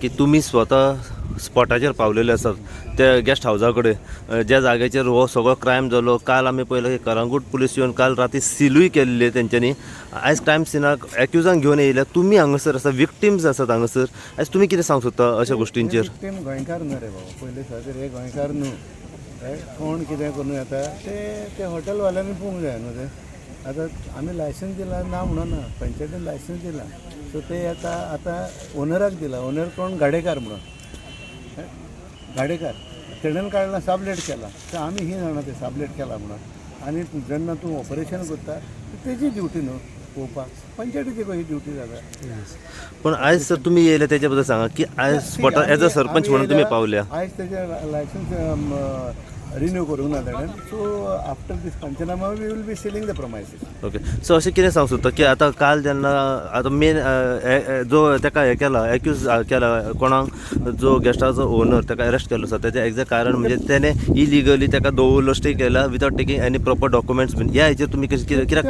की तुम्ही स्वतः स्पॉटाचेर पावलेले आसात त्या गेस्ट हाऊसा कडेन ज्या जाग्याचेर हो सगळो क्रायम जालो. काल आमी पळयलो की कलंगूट पुलीस येवन काल राती सिलूय केल्ली तेंच्यांनी. आयज क्रायम सिनाक एक्युजांक घेवन येयल्या. तुमी हांगासर आसा, विक्टिम्स आसात हांगासर. आयज तुमी कितें सांगूंक सोदता अशा गोश्टींचेर? विक्टीम गोंयकार न्हू रे बाबा, पयले सुद्दां हे गोंयकार न्हू. कोण कितें करून येता ते हॉटेलवाल्यांनी पळोवंक जाय न्हू. ते आतां आमी लायसन्स दिला ना म्हणून ना, पंचायतीन लायसन्स दिला. सो ते आतां ओनराक दिला. ओनर कोण गाडेकार म्हणून, गाडेकार तेणेन काडला साबलेट केला. तर आमी ही जाणा ते साबलेट केला म्हणून. आनी जेन्ना तूं ऑपरेशन करता तेजी ड्युटी न्हू पळोवपाक, पंचायतीची खंय ड्युटी जाता. पण आयज सर तुमी येयले त्याच्या बद्दल सांगा की आयज स्पॉटार एज अ सरपंच म्हणून तुमी पावल्या. आयज तेजे लायसन्स रिन्यू करूंक ना ताणें. So after this panchnama we will be sealing the premises. Okay. So अशें कितें सांगूंक सोदता की आतां काल जेन्ना आतां मेन जो ताका हें केला, एक्यूज केला कोणाक, जो गेस्टाचो ओनर, ताका अरेस्ट केल्लो आसा. तेजें एक्झॅक्ट कारण म्हणजे तेणे इलिगली ताका दवरलो, स्टे केला without taking any proper documents been. ह्या हेचेर तुमी कित्याक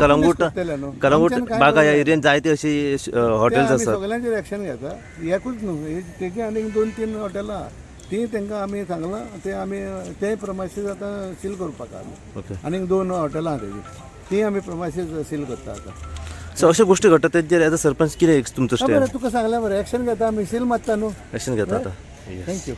कलंगूट बागा ह्या एरियेन जायती अशी हॉटेल्स आसात. सगळ्यांचेर एक्शन घेता. एकूच न्हू, तेजी आनीक 2-3 हॉटेलां ती तांकां आमी सांगलां. ते आमी ते प्रमायसीस आतां सील करपाक आहा. ओके. आनीक 2 हॉटेलां आहा तेजी, ती आमी प्रमायसीस सील करता आतां. सो अशें गोश्टी घडटा तेजेर एज अ सरपंच कितें तुमचो बरें, स्टेप तुका सांगलें बरें, एक्शन घेता आमी, सील मारता न्हू. एक्शन घेता आतां? थँक्यू.